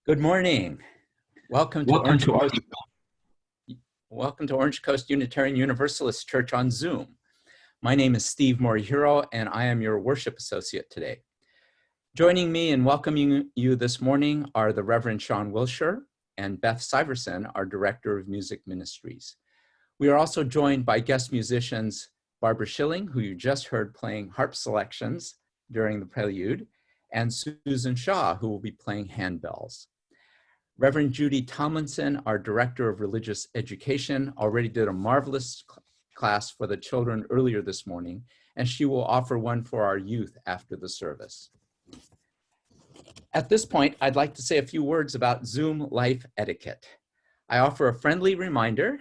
Good morning. Welcome to Orange Coast Unitarian Universalist Church on Zoom. My name is Steve Morihiro, and I am your worship associate today. Joining me and welcoming you this morning are the Reverend Sian Wiltshire and Beth Syverson, our Director of Music Ministries. We are also joined by guest musicians Barbara Schilling, who you just heard playing harp selections during the prelude, and Susan Shaw, who will be playing handbells. Reverend Judy Tomlinson, our Director of Religious Education, already did a marvelous class for the children earlier this morning, and she will offer one for our youth after the service. At this point, I'd like to say a few words about Zoom life etiquette. I offer a friendly reminder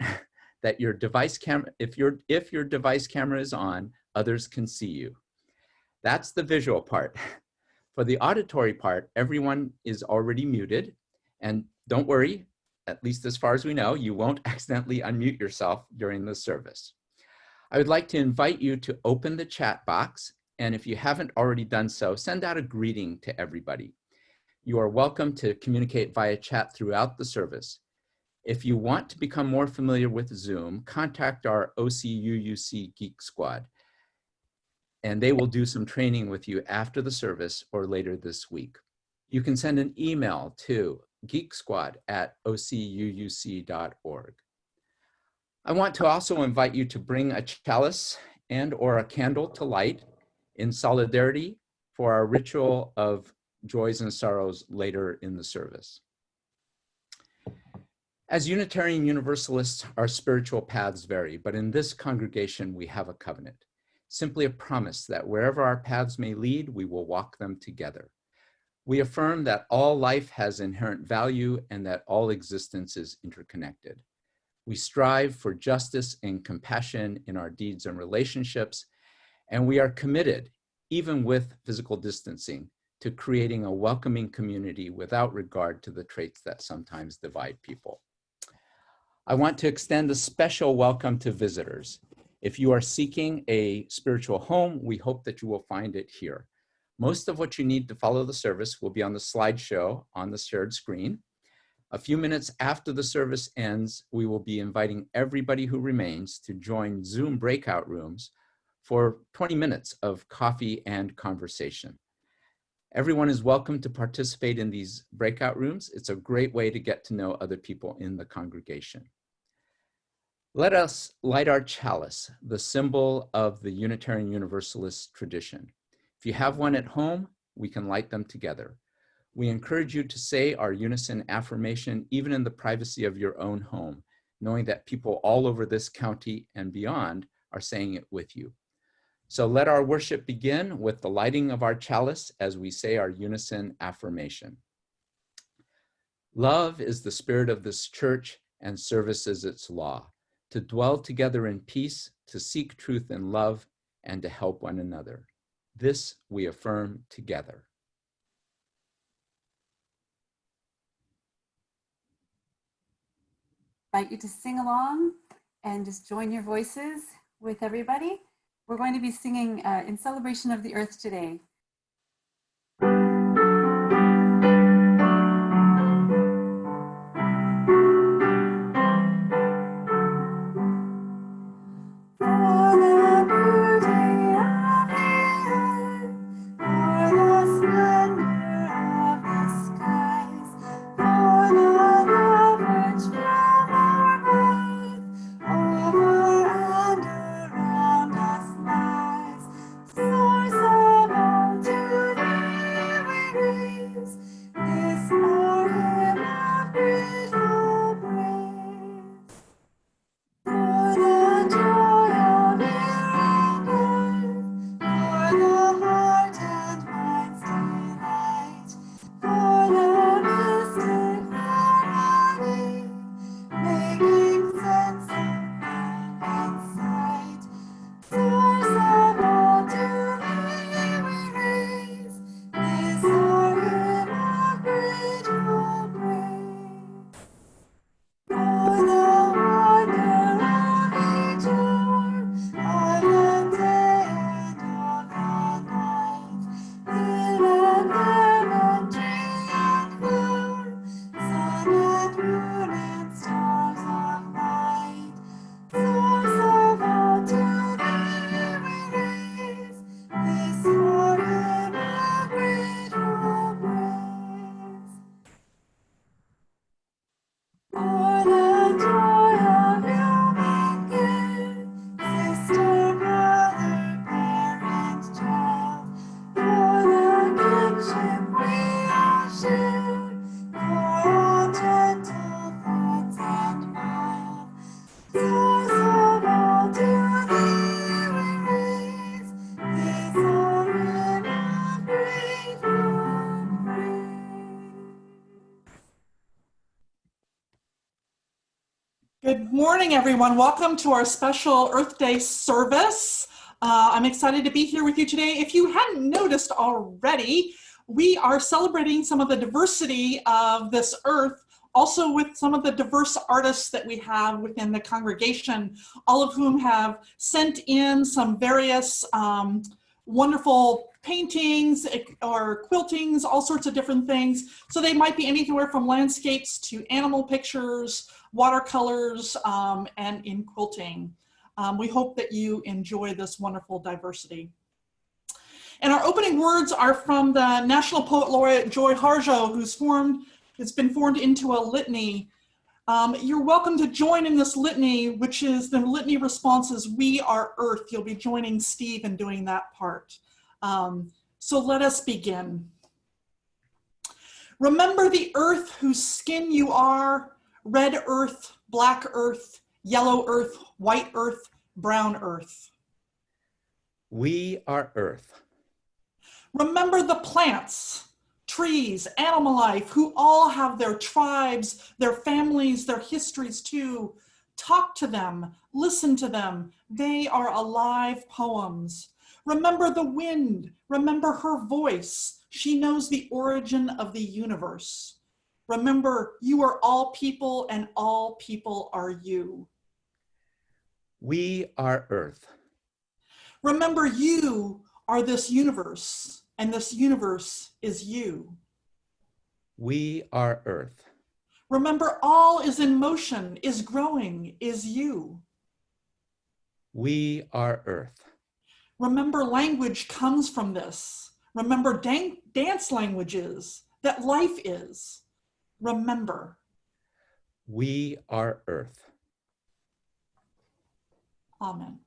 that if your device camera is on, others can see you. That's the visual part. For the auditory part, everyone is already muted. And don't worry, at least as far as we know, you won't accidentally unmute yourself during the service. I would like to invite you to open the chat box, and if you haven't already done so, send out a greeting to everybody. You are welcome to communicate via chat throughout the service. If you want to become more familiar with Zoom, contact our OCUUC Geek Squad, and they will do some training with you after the service or later this week. You can send an email to geeksquad@ocuuc.org. I want to also invite you to bring a chalice and or a candle to light in solidarity for our ritual of joys and sorrows later in the service. As Unitarian Universalists, our spiritual paths vary, but in this congregation we have a covenant, simply a promise that wherever our paths may lead, we will walk them together. We affirm that all life has inherent value and that all existence is interconnected. We strive for justice and compassion in our deeds and relationships, and we are committed, even with physical distancing, to creating a welcoming community without regard to the traits that sometimes divide people. I want to extend a special welcome to visitors. If you are seeking a spiritual home, we hope that you will find it here. Most of what you need to follow the service will be on the slideshow on the shared screen. A few minutes after the service ends, we will be inviting everybody who remains to join Zoom breakout rooms for 20 minutes of coffee and conversation. Everyone is welcome to participate in these breakout rooms. It's a great way to get to know other people in the congregation. Let us light our chalice, the symbol of the Unitarian Universalist tradition. If you have one at home, we can light them together. We encourage you to say our unison affirmation even in the privacy of your own home, knowing that people all over this county and beyond are saying it with you. So let our worship begin with the lighting of our chalice as we say our unison affirmation. Love is the spirit of this church and service is its law, to dwell together in peace, to seek truth in love, and to help one another. This we affirm together. I invite you to sing along and just join your voices with everybody. We're going to be singing in celebration of the earth today. Source of all morning, everyone. Welcome to our special Earth Day service. I'm excited to be here with you today. If you hadn't noticed already, we are celebrating some of the diversity of this earth, also with some of the diverse artists that we have within the congregation, all of whom have sent in some various wonderful paintings or quiltings, all sorts of different things. So they might be anywhere from landscapes to animal pictures, watercolors, and in quilting. We hope that you enjoy this wonderful diversity. And our opening words are from the National Poet Laureate Joy Harjo, it's been formed into a litany. You're welcome to join in this litany, which is the litany responses, "We are Earth." You'll be joining Steve in doing that part. So let us begin. Remember the earth whose skin you are, red earth, black earth, yellow earth, white earth, brown earth. We are Earth. Remember the plants, trees, animal life, who all have their tribes, their families, their histories too. Talk to them, listen to them. They are alive poems. Remember the wind, remember her voice. She knows the origin of the universe. Remember, you are all people and all people are you. We are Earth. Remember, you are this universe, and this universe is you. We are Earth. Remember, all is in motion, is growing, is you. We are Earth. Remember, language comes from this. Remember, dance languages, that life is. Remember. We are Earth. Amen.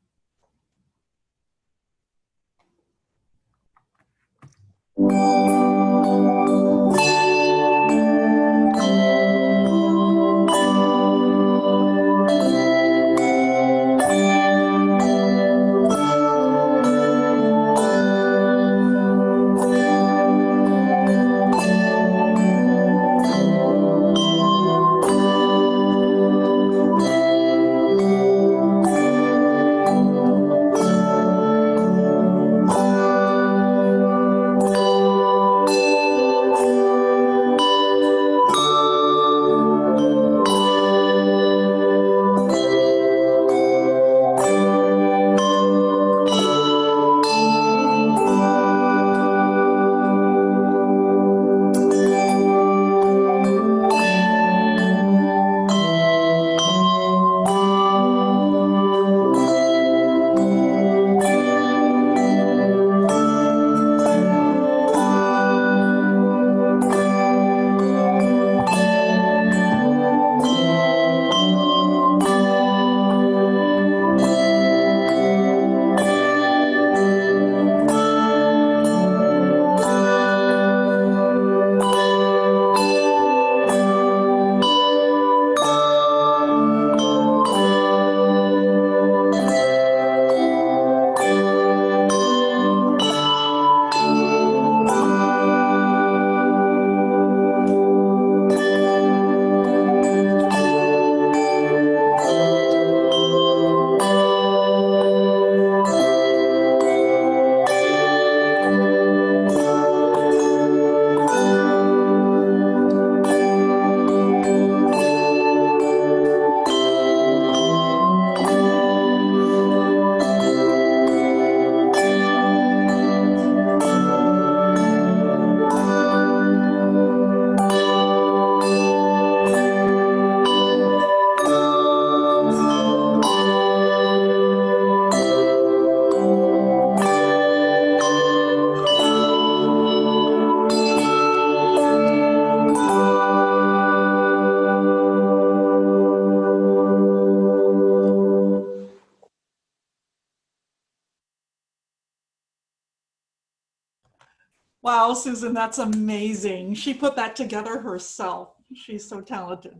Wow, Susan, that's amazing. She put that together herself. She's so talented.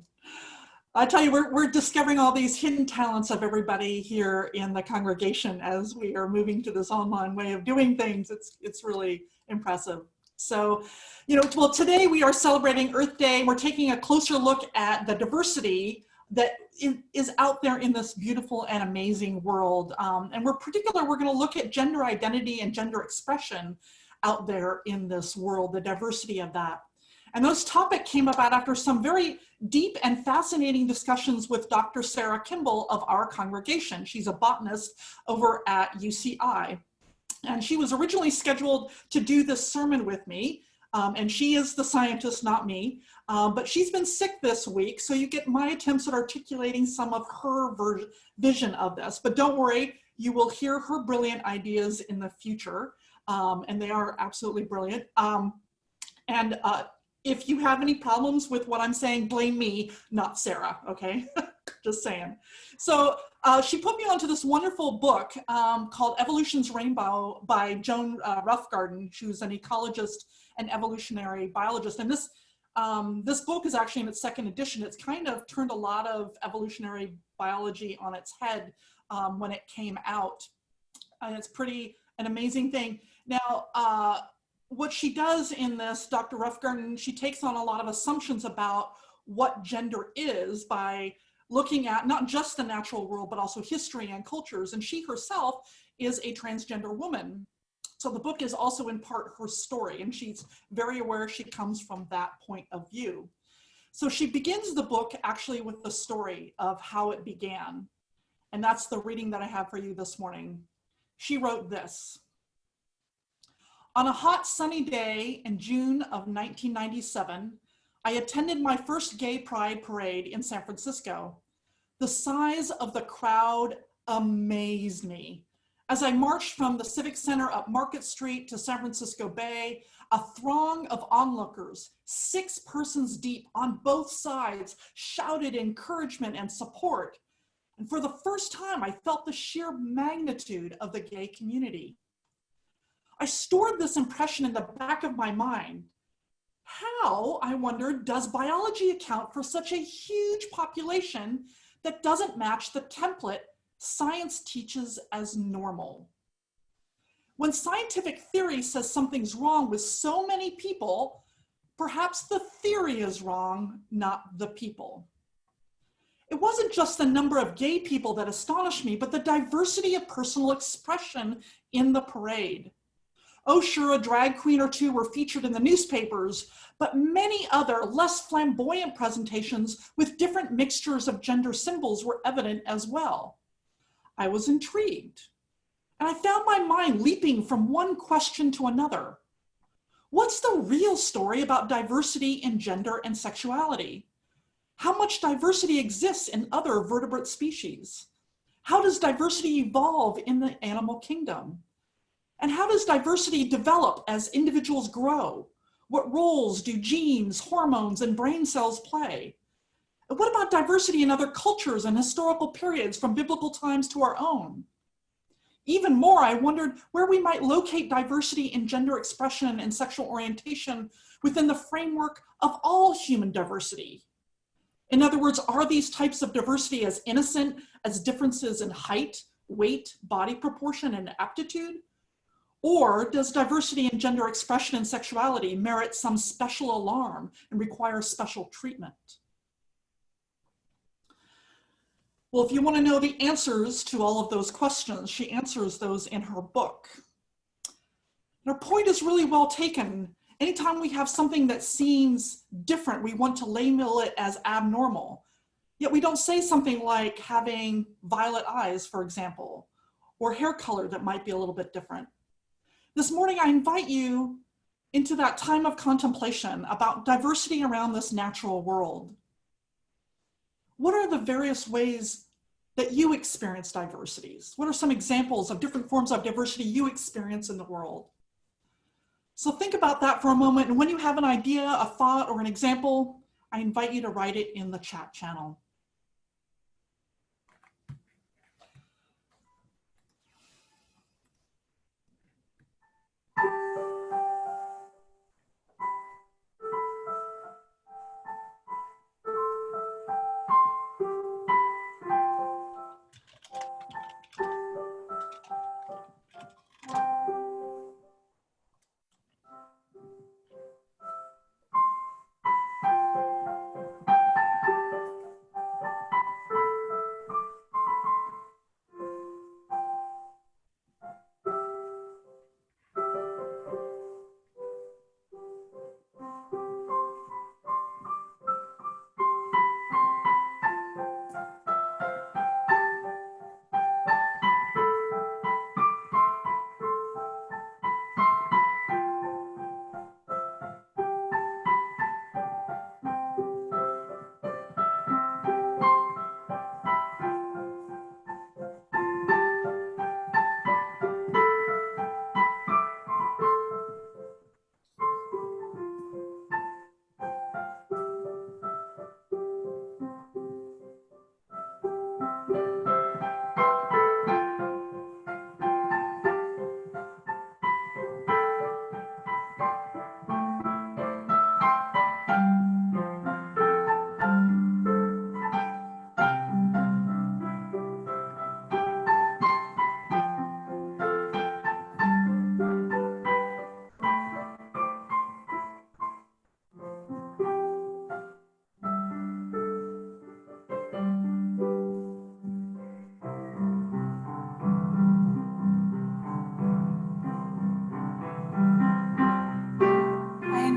I tell you, we're discovering all these hidden talents of everybody here in the congregation as we are moving to this online way of doing things. It's really impressive. So, well, today we are celebrating Earth Day. We're taking a closer look at the diversity that is out there in this beautiful and amazing world. And we're going to look at gender identity and gender expression out there in this world, the diversity of that. And those topics came about after some very deep and fascinating discussions with Dr. Sarah Kimball of our congregation. She's a botanist over at UCI. And she was originally scheduled to do this sermon with me. And she is the scientist, not me. But she's been sick this week, so you get my attempts at articulating some of her vision of this. But don't worry, you will hear her brilliant ideas in the future. And they are absolutely brilliant. If you have any problems with what I'm saying, blame me, not Sarah, okay? Just saying. So she put me onto this wonderful book called Evolution's Rainbow by Joan Roughgarden, who's an ecologist and evolutionary biologist. And this book is actually in its second edition. It's kind of turned a lot of evolutionary biology on its head when it came out. And it's an amazing thing. Now, what she does in this, Dr. Roughgarden, she takes on a lot of assumptions about what gender is by looking at not just the natural world, but also history and cultures. And she herself is a transgender woman. So the book is also in part her story, and she's very aware she comes from that point of view. So she begins the book actually with the story of how it began. And that's the reading that I have for you this morning. She wrote this. On a hot sunny day in June of 1997, I attended my first gay pride parade in San Francisco. The size of the crowd amazed me. As I marched from the Civic Center up Market Street to San Francisco Bay, a throng of onlookers, 6 persons deep on both sides, shouted encouragement and support. And for the first time, I felt the sheer magnitude of the gay community. I stored this impression in the back of my mind. How, I wondered, does biology account for such a huge population that doesn't match the template science teaches as normal? When scientific theory says something's wrong with so many people, perhaps the theory is wrong, not the people. It wasn't just the number of gay people that astonished me, but the diversity of personal expression in the parade. Oh, sure, a drag queen or two were featured in the newspapers, but many other less flamboyant presentations with different mixtures of gender symbols were evident as well. I was intrigued, and I found my mind leaping from one question to another. What's the real story about diversity in gender and sexuality? How much diversity exists in other vertebrate species? How does diversity evolve in the animal kingdom? And how does diversity develop as individuals grow? What roles do genes, hormones, and brain cells play? And what about diversity in other cultures and historical periods from biblical times to our own? Even more, I wondered where we might locate diversity in gender expression and sexual orientation within the framework of all human diversity. In other words, are these types of diversity as innocent as differences in height, weight, body proportion, and aptitude? Or does diversity in gender expression and sexuality merit some special alarm and require special treatment? Well, if you want to know the answers to all of those questions, she answers those in her book. And her point is really well taken. Anytime we have something that seems different, we want to label it as abnormal. Yet we don't say something like having violet eyes, for example, or hair color that might be a little bit different. This morning, I invite you into that time of contemplation about diversity around this natural world. What are the various ways that you experience diversities? What are some examples of different forms of diversity you experience in the world? So think about that for a moment, and when you have an idea, a thought, or an example, I invite you to write it in the chat channel.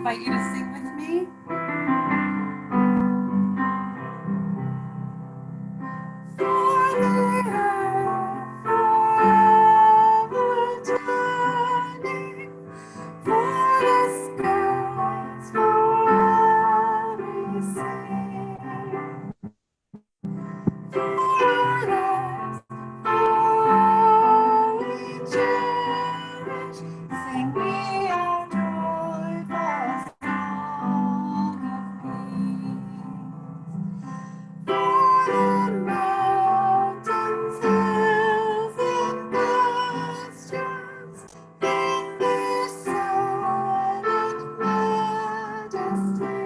invite you to sing with me. For the earth forever turning, for the skies forever sing, for us all we cherish, sing we our joyful song of peace. For the mountains, hills, and pastures, in their silent majesty,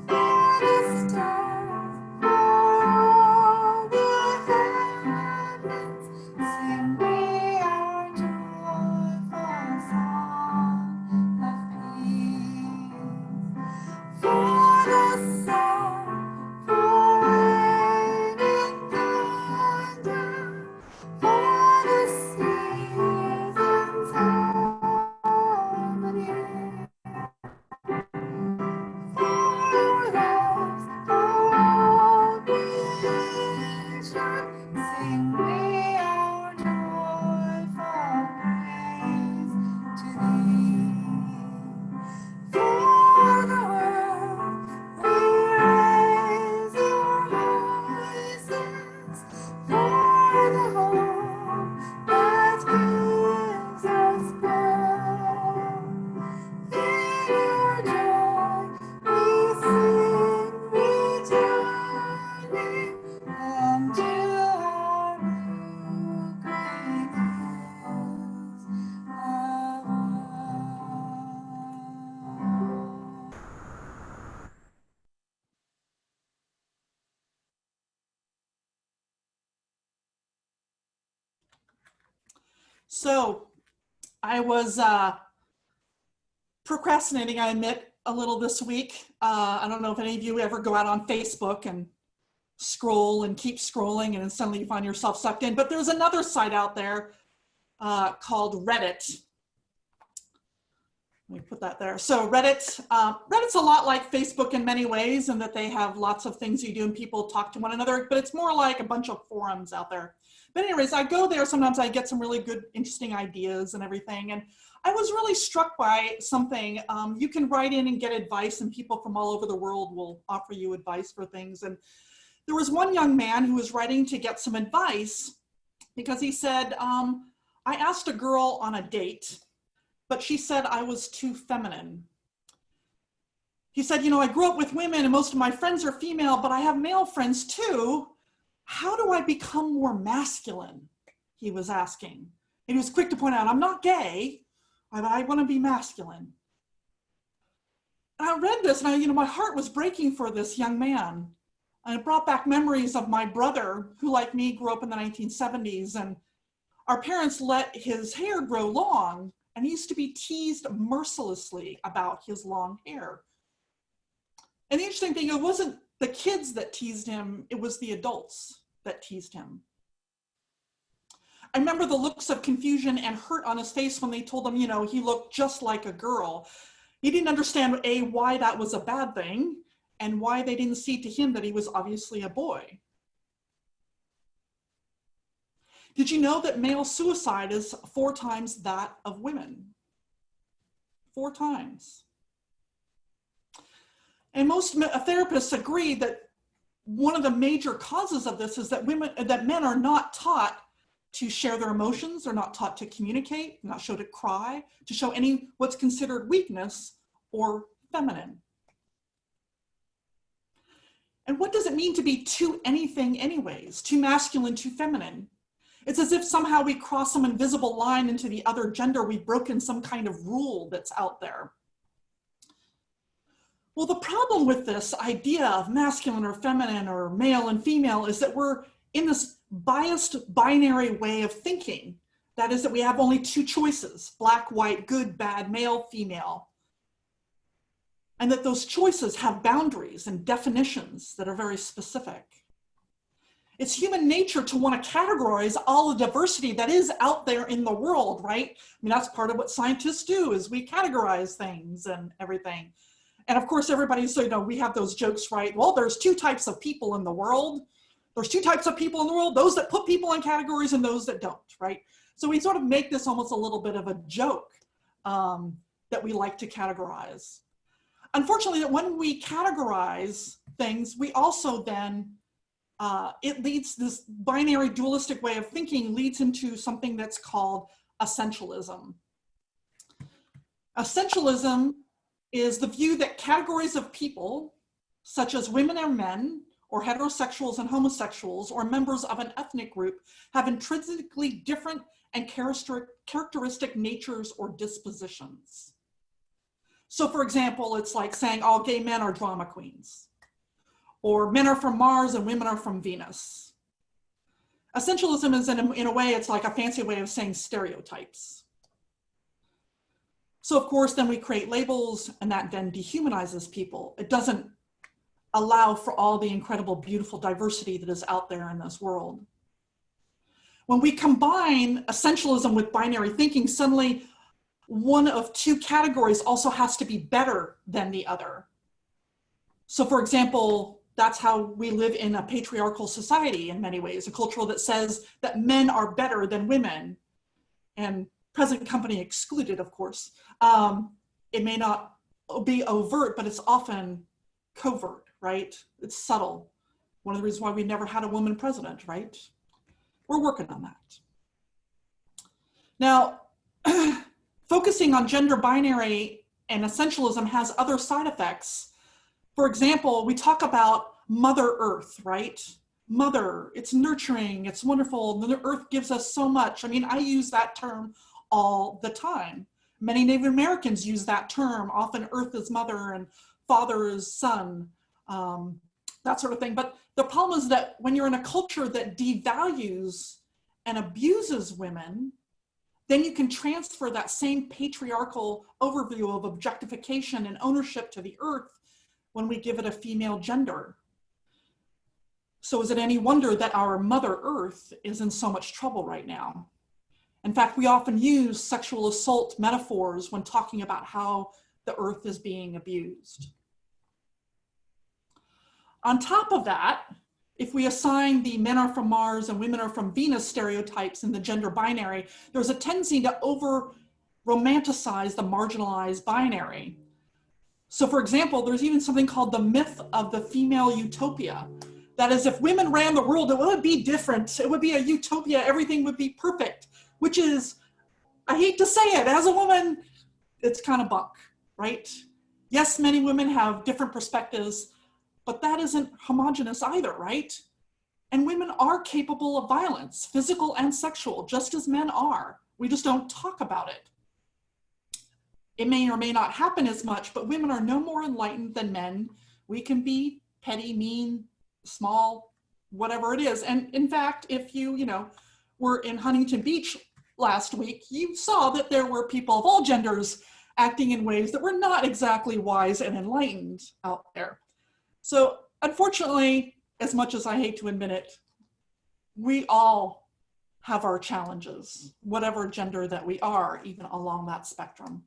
for the stars, for all the heavens, sing we our joyful song of peace. For the sun, for rain and thunder, for the seasons harmony, for us, for all creation, sing we our joyful praise to thee. For the world, we raise our voices, for the hope that gives us birth. In our joy we sing, returning home to our new green hills of love. So I was procrastinating, I admit, a little this week. I don't know if any of you ever go out on Facebook and scroll and keep scrolling and then suddenly you find yourself sucked in. But there's another site out there called Reddit. Let me put that there. So Reddit's a lot like Facebook in many ways, in that they have lots of things you do and people talk to one another, but it's more like a bunch of forums out there. But anyways, I go there, sometimes I get some really good, interesting ideas and everything. And I was really struck by something. You can write in and get advice, and people from all over the world will offer you advice for things. And there was one young man who was writing to get some advice because he said, I asked a girl on a date, but she said I was too feminine. He said, you know, I grew up with women and most of my friends are female, but I have male friends too. How do I become more masculine? He was asking. And he was quick to point out, I'm not gay, I want to be masculine. And I read this and my heart was breaking for this young man. And it brought back memories of my brother, who like me grew up in the 1970s, and our parents let his hair grow long, and he used to be teased mercilessly about his long hair. And the interesting thing, it wasn't the kids that teased him, it was the adults that teased him. I remember the looks of confusion and hurt on his face when they told him, you know, he looked just like a girl. He didn't understand, A, why that was a bad thing, and why they didn't see to him that he was obviously a boy. Did you know that male suicide is 4 times that of women? 4 times. And most therapists agree that one of the major causes of this is that men are not taught to share their emotions, they're not taught to communicate, not shown to cry, to show any what's considered weakness or feminine. And what does it mean to be too anything anyways? Too masculine, too feminine? It's as if somehow we cross some invisible line into the other gender, we've broken some kind of rule that's out there. Well, the problem with this idea of masculine or feminine or male and female is that we're in this biased binary way of thinking. That is that we have only 2 choices, black, white, good, bad, male, female. And that those choices have boundaries and definitions that are very specific. It's human nature to want to categorize all the diversity that is out there in the world, right? I mean, that's part of what scientists do, is we categorize things and everything. And of course, everybody, so, you know, we have those jokes, right? Well, there's two types of people in the world. There's two types of people in the world, those that put people in categories and those that don't, right? So we sort of make this almost a little bit of a joke that we like to categorize. Unfortunately, when we categorize things, we also then, it leads, this binary dualistic way of thinking leads into something that's called essentialism. Essentialism is the view that categories of people, such as women or men, or heterosexuals and homosexuals, or members of an ethnic group, have intrinsically different and characteristic natures or dispositions. So for example, it's like saying all gay men are drama queens, or men are from Mars and women are from Venus. Essentialism is, in a way, it's like a fancy way of saying stereotypes. So of course, then we create labels, and that then dehumanizes people. It doesn't allow for all the incredible, beautiful diversity that is out there in this world. When we combine essentialism with binary thinking, suddenly one of two categories also has to be better than the other. So for example, that's how we live in a patriarchal society in many ways, a culture that says that men are better than women, and present company excluded, of course. It may not be overt, but it's often covert, right? It's subtle. One of the reasons why we never had a woman president, right? We're working on that. Now, focusing on gender binary and essentialism has other side effects. For example, we talk about Mother Earth, right? Mother, it's nurturing, it's wonderful. The Earth gives us so much. I mean, I use that term all the time. Many Native Americans use that term. Often Earth is mother and father is son, that sort of thing. But the problem is that when you're in a culture that devalues and abuses women, then you can transfer that same patriarchal overview of objectification and ownership to the earth when we give it a female gender. So is it any wonder that our Mother Earth is in so much trouble right now? In fact, we often use sexual assault metaphors when talking about how the earth is being abused. On top of that, if we assign the men are from Mars and women are from Venus stereotypes in the gender binary, there's a tendency to over-romanticize the marginalized binary. So for example, there's even something called the myth of the female utopia. That is, if women ran the world, it would be different. It would be a utopia, everything would be perfect, which is, I hate to say it, as a woman, it's kind of bunk, right? Yes, many women have different perspectives, but that isn't homogenous either, right? And women are capable of violence, physical and sexual, just as men are. We just don't talk about it. It may or may not happen as much, but women are no more enlightened than men. We can be petty, mean, small, whatever it is. And in fact, if you were in Huntington Beach last week, you saw that there were people of all genders acting in ways that were not exactly wise and enlightened out there. So unfortunately, as much as I hate to admit it, we all have our challenges, whatever gender that we are, even along that spectrum.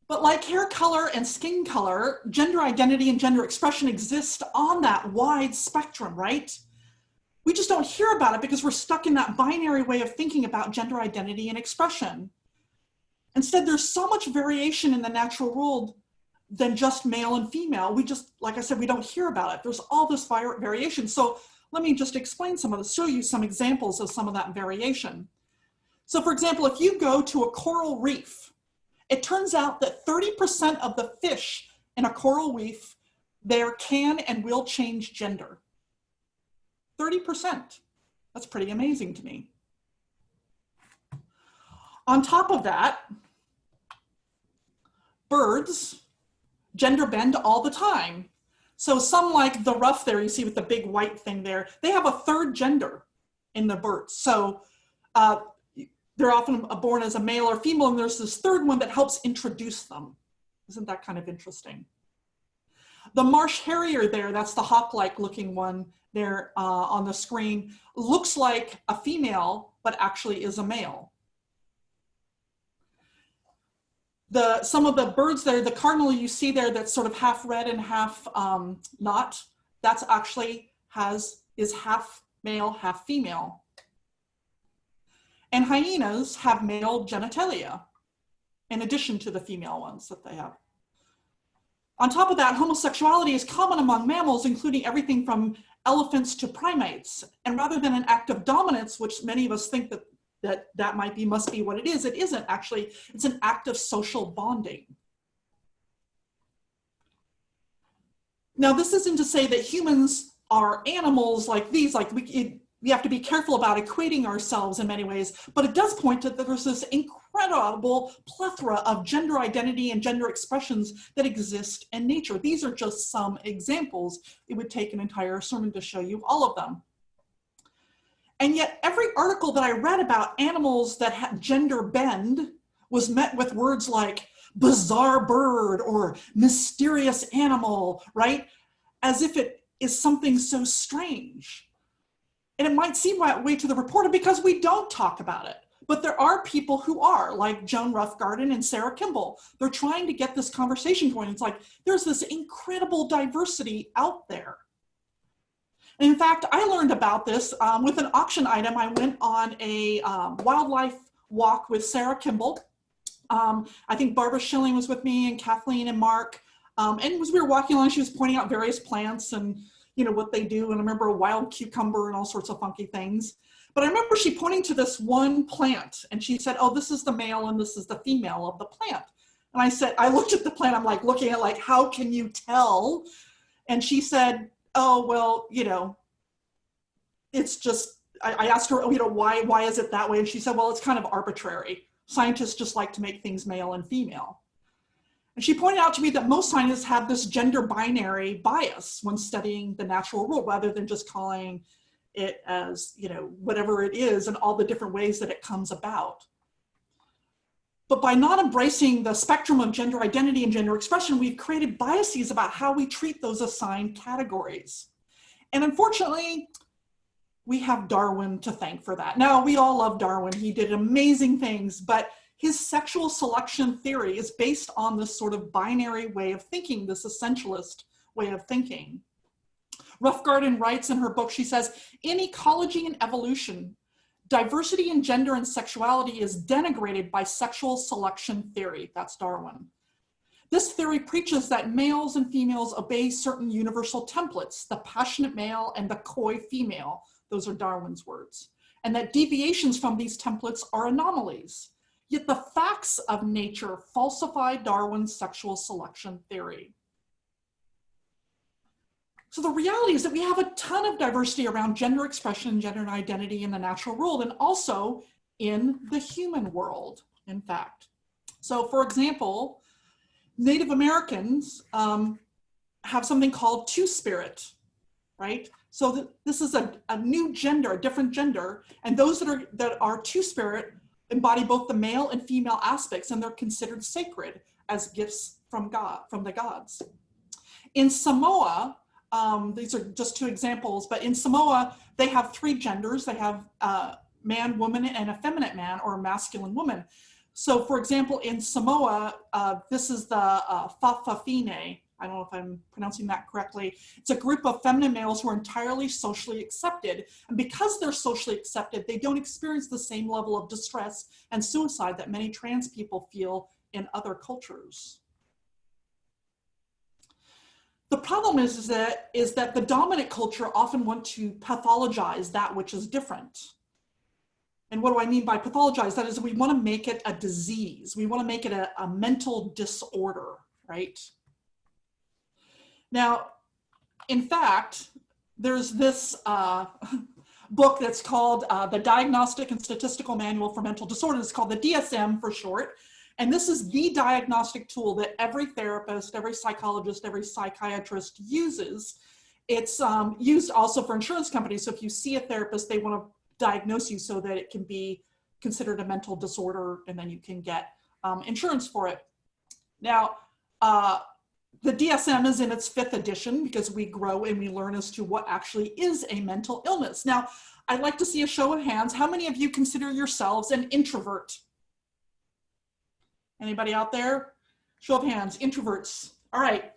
But like hair color and skin color, gender identity and gender expression exist on that wide spectrum, right? We just don't hear about it because we're stuck in that binary way of thinking about gender identity and expression. Instead, there's so much variation in the natural world than just male and female. We just, like I said, we don't hear about it. There's all this variation. So let me just explain some of this, show you some examples of some of that variation. So for example, if you go to a coral reef, it turns out that 30% of the fish in a coral reef there can and will change gender. 30%. That's pretty amazing to me. On top of that, birds gender bend all the time. So some, like the ruff there, you see with the big white thing there, they have a third gender in the birds. So they're often born as a male or female, and there's this third one that helps introduce them. Isn't that kind of interesting? The Marsh Harrier there, that's the hawk-like looking one there on the screen, looks like a female, but actually is a male. Some of the birds there, the cardinal you see there that's sort of half red and half not, that's actually is half male, half female. And hyenas have male genitalia in addition to the female ones that they have. On top of that, homosexuality is common among mammals, including everything from elephants to primates. And rather than an act of dominance, which many of us think that must be what it isn't actually. It's an act of social bonding. Now, this isn't to say that humans are animals like these, like we have to be careful about equating ourselves in many ways, but it does point to that there's this incredible plethora of gender identity and gender expressions that exist in nature. These are just some examples. It would take an entire sermon to show you all of them. And yet every article that I read about animals that had gender bend was met with words like bizarre bird or mysterious animal, right? As if it is something so strange. And it might seem that way to the reporter because we don't talk about it. But there are people who are, like Joan Roughgarden and Sarah Kimball. They're trying to get this conversation going. It's like, there's this incredible diversity out there. And in fact, I learned about this with an auction item. I went on a wildlife walk with Sarah Kimball. I think Barbara Schilling was with me and Kathleen and Mark. And as we were walking along, she was pointing out various plants and what they do. And I remember a wild cucumber and all sorts of funky things. But I remember she pointing to this one plant and she said, oh, this is the male and this is the female of the plant. And I said, I looked at the plant, I'm like looking at like, how can you tell? And she said, oh, well, it's just, I asked her, why is it that way? And she said, well, it's kind of arbitrary. Scientists just like to make things male and female. And she pointed out to me that most scientists have this gender binary bias when studying the natural world, rather than just calling it as, whatever it is and all the different ways that it comes about. But by not embracing the spectrum of gender identity and gender expression, we've created biases about how we treat those assigned categories. And unfortunately, we have Darwin to thank for that. Now, we all love Darwin. He did amazing things, but his sexual selection theory is based on this sort of binary way of thinking, this essentialist way of thinking. Roughgarden writes in her book, she says, in ecology and evolution, diversity in gender and sexuality is denigrated by sexual selection theory. That's Darwin. This theory preaches that males and females obey certain universal templates, the passionate male and the coy female. Those are Darwin's words. And that deviations from these templates are anomalies. Yet the facts of nature falsify Darwin's sexual selection theory. So the reality is that we have a ton of diversity around gender expression, gender identity in the natural world, and also in the human world, in fact. So for example, Native Americans have something called two-spirit, right? So this is a new gender, a different gender, and those that are two-spirit embody both the male and female aspects, and they're considered sacred as gifts from God, from the gods. In Samoa, these are just two examples, but in Samoa, they have three genders. They have man, woman, and effeminate man, or masculine woman. So for example, in Samoa, this is the Fa'afafine. I don't know if I'm pronouncing that correctly. It's a group of feminine males who are entirely socially accepted. And because they're socially accepted, they don't experience the same level of distress and suicide that many trans people feel in other cultures. The problem is that the dominant culture often want to pathologize that which is different. And what do I mean by pathologize? That is, we want to make it a disease. We want to make it a mental disorder, right? Now, in fact, there's this book that's called the Diagnostic and Statistical Manual for Mental Disorders. It's called the DSM for short. And this is the diagnostic tool that every therapist, every psychologist, every psychiatrist uses. It's used also for insurance companies. So if you see a therapist, they want to diagnose you so that it can be considered a mental disorder and then you can get insurance for it. Now, The DSM is in its 5th edition because we grow and we learn as to what actually is a mental illness. Now, I'd like to see a show of hands. How many of you consider yourselves an introvert? Anybody out there? Show of hands, introverts. All right.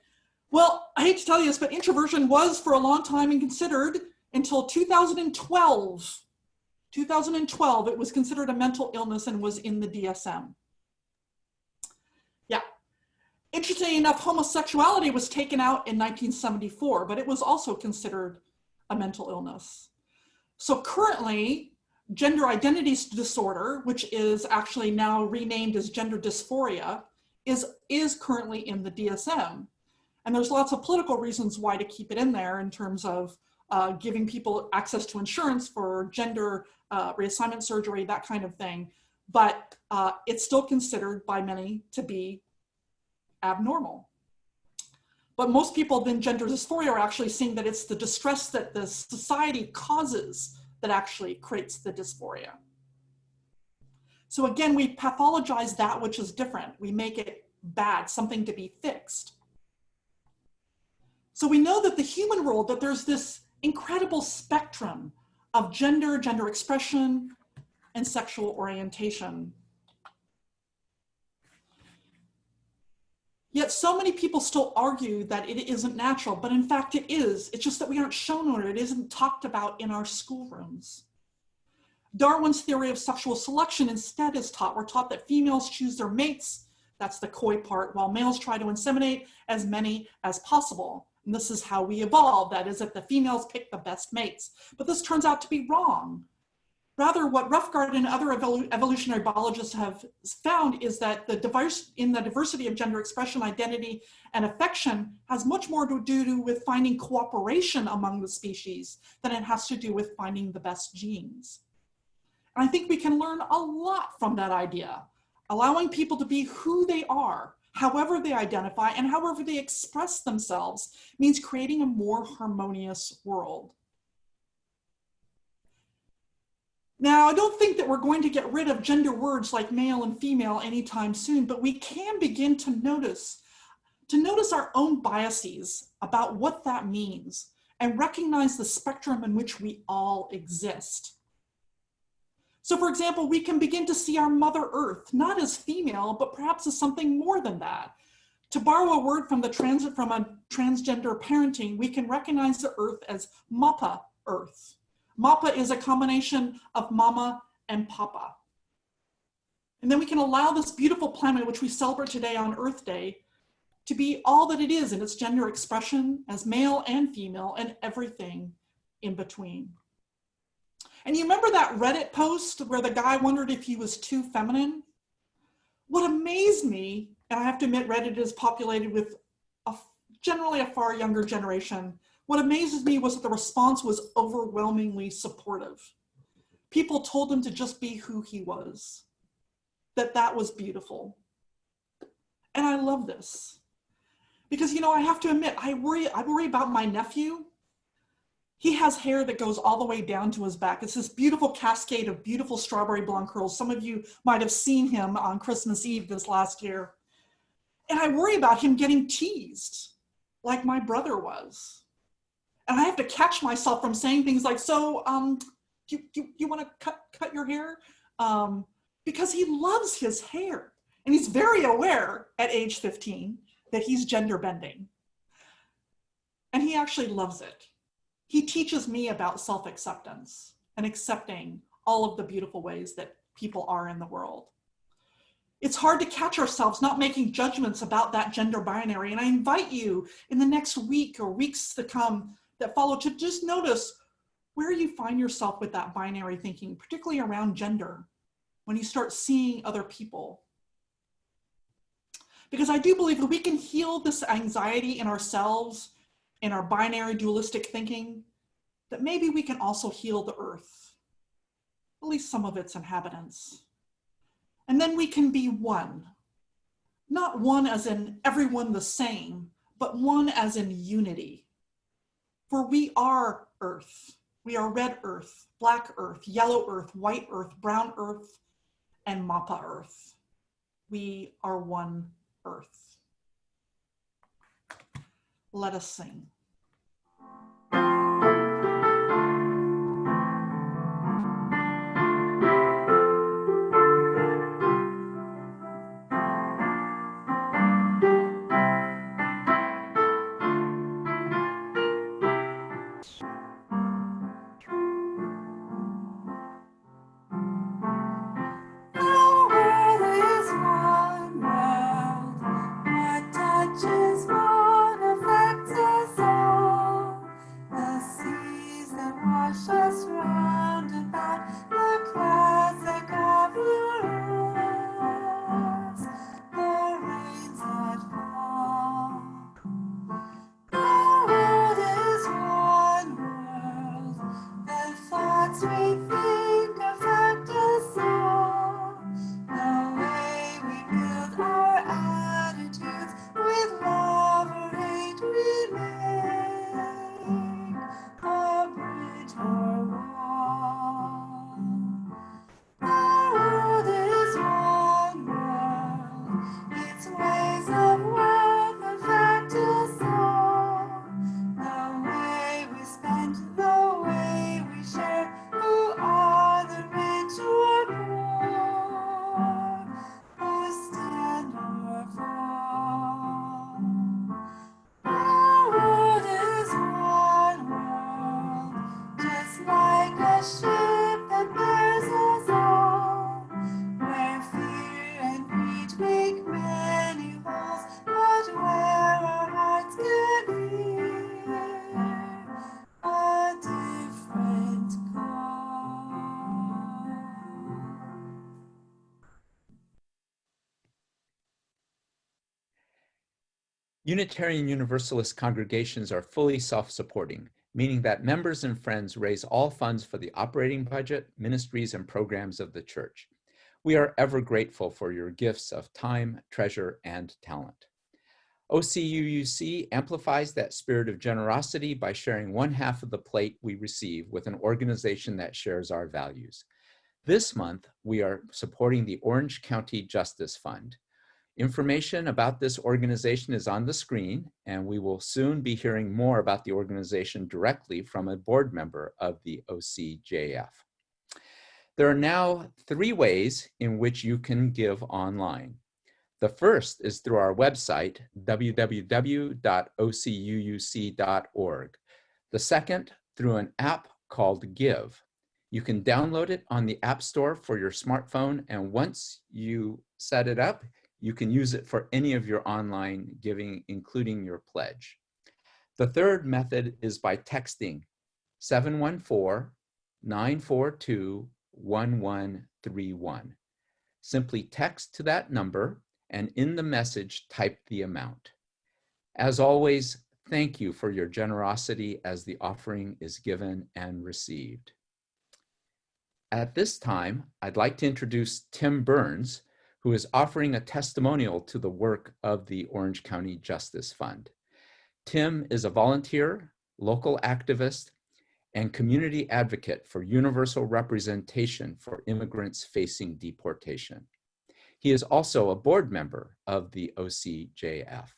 Well, I hate to tell you this, but introversion was for a long time considered until 2012. 2012, it was considered a mental illness and was in the DSM. Yeah. Interestingly enough, homosexuality was taken out in 1974, but it was also considered a mental illness. So currently, gender identity disorder, which is actually now renamed as gender dysphoria, is currently in the DSM. And there's lots of political reasons why to keep it in there in terms of giving people access to insurance for gender reassignment surgery, that kind of thing. But it's still considered by many to be abnormal. But most people in gender dysphoria are actually seeing that it's the distress that the society causes that actually creates the dysphoria. So again, we pathologize that which is different. We make it bad, something to be fixed. So we know that the human world, that there's this incredible spectrum of gender, gender expression, and sexual orientation. Yet so many people still argue that it isn't natural, but in fact it is. It's just that we aren't shown on it. It isn't talked about in our schoolrooms. Darwin's theory of sexual selection instead is taught. We're taught that females choose their mates, that's the coy part, while males try to inseminate as many as possible. And this is how we evolved, that is, that the females pick the best mates. But this turns out to be wrong. Rather, what Roughgarden and other evolutionary biologists have found is that in the diversity of gender expression, identity, and affection has much more to do with finding cooperation among the species than it has to do with finding the best genes. And I think we can learn a lot from that idea. Allowing people to be who they are, however they identify, and however they express themselves means creating a more harmonious world. Now, I don't think that we're going to get rid of gender words like male and female anytime soon, but we can begin to notice our own biases about what that means and recognize the spectrum in which we all exist. So for example, we can begin to see our Mother Earth, not as female, but perhaps as something more than that. To borrow a word from a transgender parenting, we can recognize the Earth as Moppa Earth. Moppa is a combination of mama and papa. And then we can allow this beautiful planet, which we celebrate today on Earth Day, to be all that it is in its gender expression as male and female and everything in between. And you remember that Reddit post where the guy wondered if he was too feminine? What amazed me, and I have to admit Reddit is populated with generally a far younger generation, what amazes me was that the response was overwhelmingly supportive. People told him to just be who he was, that was beautiful. And I love this. Because, you know, I have to admit, I worry about my nephew. He has hair that goes all the way down to his back. It's this beautiful cascade of beautiful strawberry blonde curls. Some of you might have seen him on Christmas Eve this last year. And I worry about him getting teased like my brother was. And I have to catch myself from saying things like, so do you want to cut your hair? Because he loves his hair. And he's very aware at age 15 that he's gender bending. And he actually loves it. He teaches me about self-acceptance and accepting all of the beautiful ways that people are in the world. It's hard to catch ourselves not making judgments about that gender binary. And I invite you in the next week or weeks to come that follow to just notice where you find yourself with that binary thinking, particularly around gender, when you start seeing other people. Because I do believe that we can heal this anxiety in ourselves, in our binary dualistic thinking, that maybe we can also heal the earth, at least some of its inhabitants. And then we can be one. Not one as in everyone the same, but one as in unity. For we are earth. We are red earth, black earth, yellow earth, white earth, brown earth, and Moppa earth. We are one earth. Let us sing. Unitarian Universalist congregations are fully self-supporting, meaning that members and friends raise all funds for the operating budget, ministries, and programs of the church. We are ever grateful for your gifts of time, treasure, and talent. OCUUC amplifies that spirit of generosity by sharing one half of the plate we receive with an organization that shares our values. This month, we are supporting the Orange County Justice Fund. Information about this organization is on the screen, and we will soon be hearing more about the organization directly from a board member of the OCJF. There are now 3 ways in which you can give online. The first is through our website, www.ocuuc.org. The second, through an app called Give. You can download it on the App Store for your smartphone, and once you set it up, you can use it for any of your online giving, including your pledge. The third method is by texting 714-942-1131. Simply text to that number, and in the message, type the amount. As always, thank you for your generosity as the offering is given and received. At this time, I'd like to introduce Tim Burns, who is offering a testimonial to the work of the Orange County Justice Fund. Tim is a volunteer, local activist, and community advocate for universal representation for immigrants facing deportation. He is also a board member of the OCJF.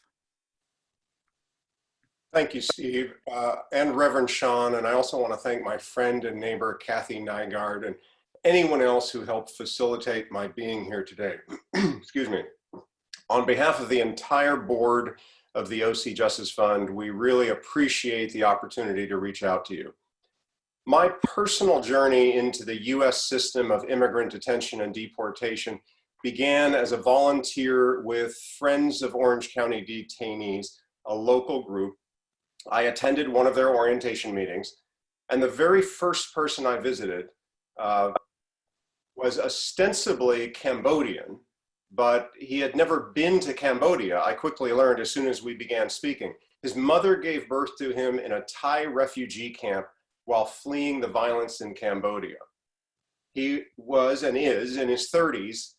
Thank you, Steve, and Reverend Sean, and I also want to thank my friend and neighbor, Kathy Nygaard, and anyone else who helped facilitate my being here today. Excuse me. On behalf of the entire board of the OC Justice Fund, we really appreciate the opportunity to reach out to you. My personal journey into the US system of immigrant detention and deportation began as a volunteer with Friends of Orange County Detainees, a local group. I attended one of their orientation meetings, and the very first person I visited was ostensibly Cambodian, but he had never been to Cambodia. I quickly learned as soon as we began speaking. His mother gave birth to him in a Thai refugee camp while fleeing the violence in Cambodia. He was and is in his 30s.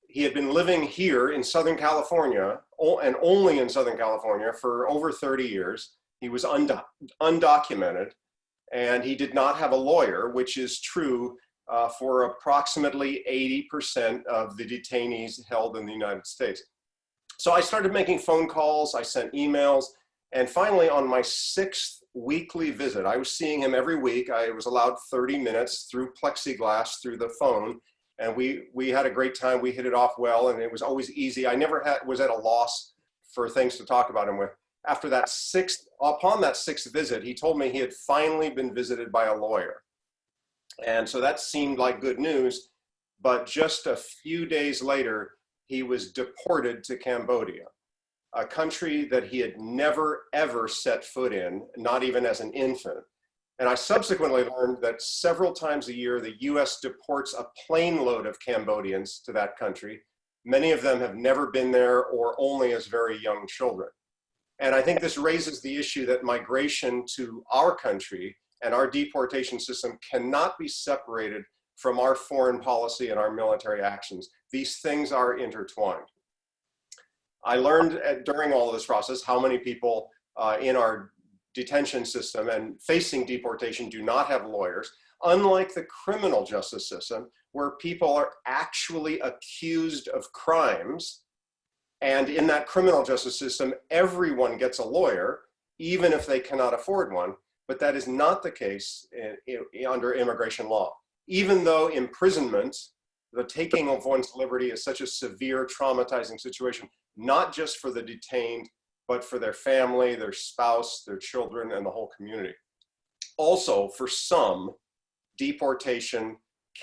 He had been living here in Southern California, and only in Southern California, for over 30 years. He was undocumented, and he did not have a lawyer, which is true for approximately 80% of the detainees held in the United States. So I started making phone calls, I sent emails, And finally, on my 6th weekly visit, I was seeing him every week. I was allowed 30 minutes through plexiglass, through the phone. And we had a great time. We hit it off well, and it was always easy. I never was at a loss for things to talk about him with. Upon that 6th visit, he told me he had finally been visited by a lawyer. And so that seemed like good news. But just a few days later, he was deported to Cambodia, a country that he had never, ever set foot in, not even as an infant. And I subsequently learned that several times a year, the US deports a plane load of Cambodians to that country. Many of them have never been there or only as very young children. And I think this raises the issue that migration to our country and our deportation system cannot be separated from our foreign policy and our military actions. These things are intertwined. I learned during all of this process how many people in our detention system and facing deportation do not have lawyers, unlike the criminal justice system, where people are actually accused of crimes. And in that criminal justice system, everyone gets a lawyer, even if they cannot afford one. But that is not the case under immigration law. Even though imprisonment, the taking of one's liberty, is such a severe, traumatizing situation, not just for the detained, but for their family, their spouse, their children, and the whole community. Also, for some, deportation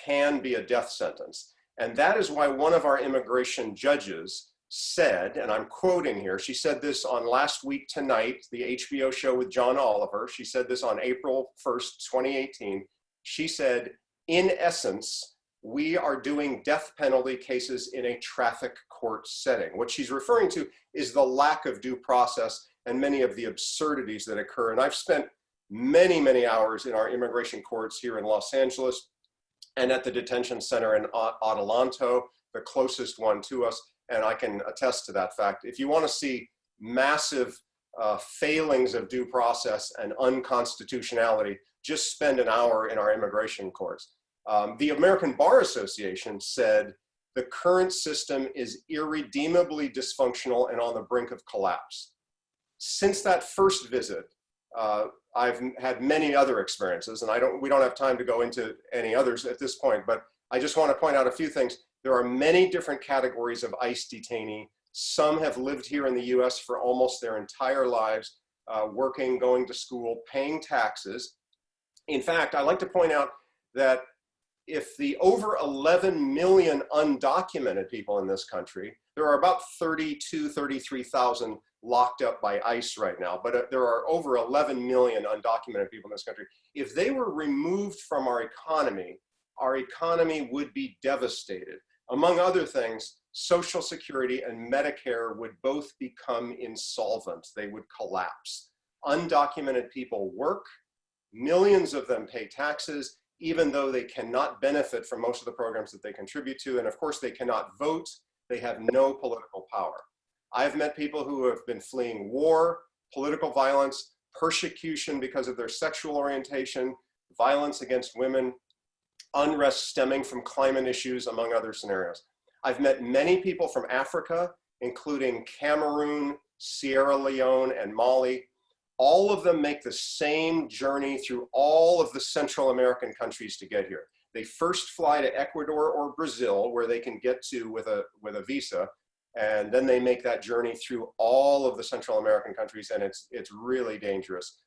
can be a death sentence. And that is why one of our immigration judges said, and I'm quoting here, she said this on Last Week Tonight, the HBO show with John Oliver. She said this on April 1st, 2018. She said, in essence, we are doing death penalty cases in a traffic court setting. What she's referring to is the lack of due process and many of the absurdities that occur. And I've spent many, many hours in our immigration courts here in Los Angeles and at the detention center in Adelanto, the closest one to us. And I can attest to that fact. If you want to see massive failings of due process and unconstitutionality, just spend an hour in our immigration courts. The American Bar Association said the current system is irredeemably dysfunctional and on the brink of collapse. Since that first visit, I've had many other experiences, and we don't have time to go into any others at this point, but I just want to point out a few things. There are many different categories of ICE detainee. Some have lived here in the US for almost their entire lives, working, going to school, paying taxes. In fact, I like to point out that if the over 11 million undocumented people in this country, there are about 33,000 locked up by ICE right now, but there are over 11 million undocumented people in this country. If they were removed from our economy would be devastated. Among other things, Social Security and Medicare would both become insolvent. They would collapse. Undocumented people work, millions of them pay taxes, even though they cannot benefit from most of the programs that they contribute to. And of course, they cannot vote. They have no political power. I've met people who have been fleeing war, political violence, persecution because of their sexual orientation, violence against women, unrest stemming from climate issues, among other scenarios. I've met many people from Africa, including Cameroon, Sierra Leone, and Mali. All of them make the same journey through all of the Central American countries to get here. They first fly to Ecuador or Brazil, where they can get to with a visa, and then they make that journey through all of the Central American countries, and it's really dangerous.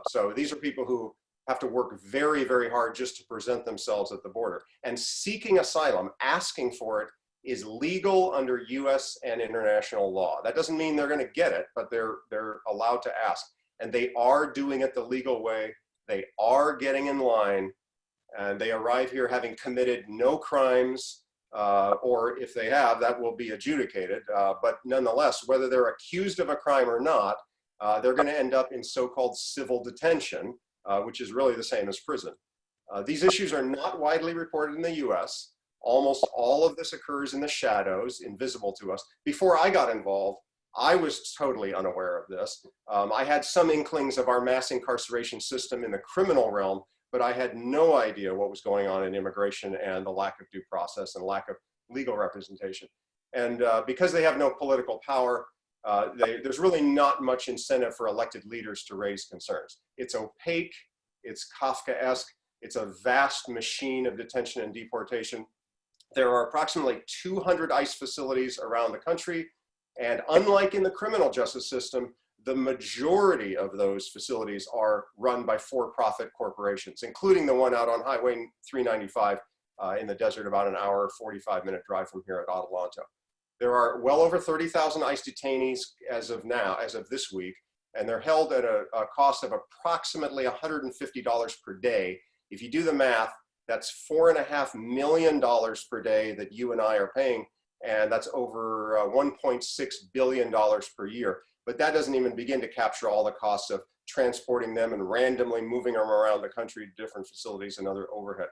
So these are people who have to work very, very hard just to present themselves at the border. And seeking asylum, asking for it, is legal under US and international law. That doesn't mean they're going to get it, but they're allowed to ask. And they are doing it the legal way. They are getting in line, and they arrive here having committed no crimes, or if they have, that will be adjudicated. But nonetheless, whether they're accused of a crime or not, they're going to end up in so-called civil detention, which is really the same as prison. These issues are not widely reported in the US. Almost all of this occurs in the shadows, invisible to us. Before I got involved, I was totally unaware of this. I had some inklings of our mass incarceration system in the criminal realm, but I had no idea what was going on in immigration and the lack of due process and lack of legal representation. And because they have no political power, there's really not much incentive for elected leaders to raise concerns. It's opaque, it's Kafkaesque, it's a vast machine of detention and deportation. There are approximately 200 ICE facilities around the country, and unlike in the criminal justice system, the majority of those facilities are run by for-profit corporations, including the one out on Highway 395 in the desert, about an hour, 45-minute drive from here at Adelanto. There are well over 30,000 ICE detainees as of now, as of this week, and they're held at a cost of approximately $150 per day. If you do the math, that's $4.5 million per day that you and I are paying, and that's over $1.6 billion per year. But that doesn't even begin to capture all the costs of transporting them and randomly moving them around the country to different facilities and other overhead.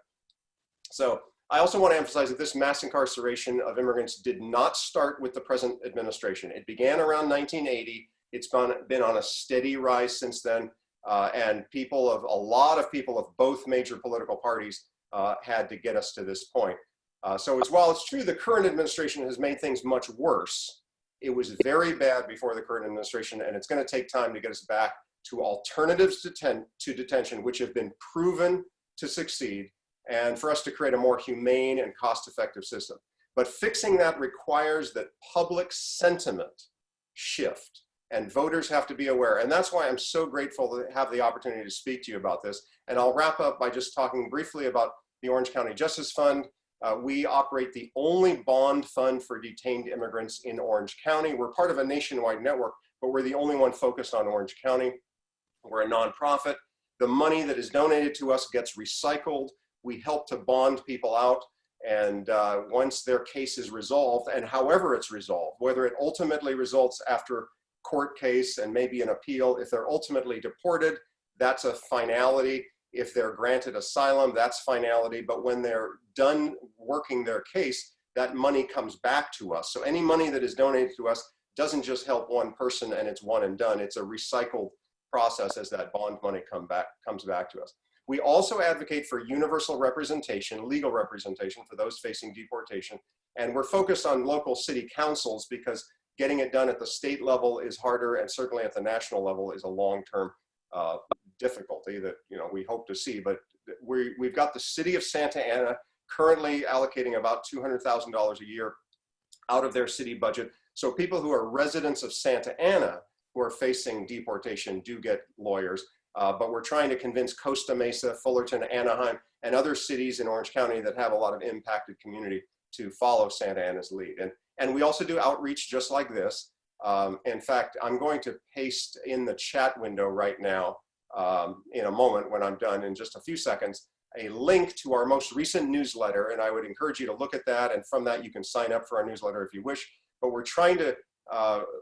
So I also want to emphasize that this mass incarceration of immigrants did not start with the present administration. It began around 1980. It's been on a steady rise since then, and a lot of people of both major political parties had to get us to this point. So while it's true the current administration has made things much worse, it was very bad before the current administration, and it's going to take time to get us back to alternatives to detention, which have been proven to succeed, and for us to create a more humane and cost-effective system. But fixing that requires that public sentiment shift, and voters have to be aware. And that's why I'm so grateful to have the opportunity to speak to you about this. And I'll wrap up by just talking briefly about the Orange County Justice Fund. We operate the only bond fund for detained immigrants in Orange County. We're part of a nationwide network, but we're the only one focused on Orange County. We're a nonprofit. The money that is donated to us gets recycled. We help to bond people out, and once their case is resolved, and however it's resolved, whether it ultimately results after court case and maybe an appeal, if they're ultimately deported, that's a finality. If they're granted asylum, that's finality. But when they're done working their case, that money comes back to us. So any money that is donated to us doesn't just help one person and it's one and done. It's a recycled process as that bond money comes back to us. We also advocate for universal representation, legal representation for those facing deportation. And we're focused on local city councils because getting it done at the state level is harder, and certainly at the national level is a long-term difficulty that we hope to see. But we've got the city of Santa Ana currently allocating about $200,000 a year out of their city budget. So people who are residents of Santa Ana who are facing deportation do get lawyers. But we're trying to convince Costa Mesa, Fullerton, Anaheim, and other cities in Orange County that have a lot of impacted community to follow Santa Ana's lead. And we also do outreach just like this. In fact, I'm going to paste in the chat window right now, in a moment when I'm done in just a few seconds, a link to our most recent newsletter. And I would encourage you to look at that. And from that, you can sign up for our newsletter if you wish. But we're trying to,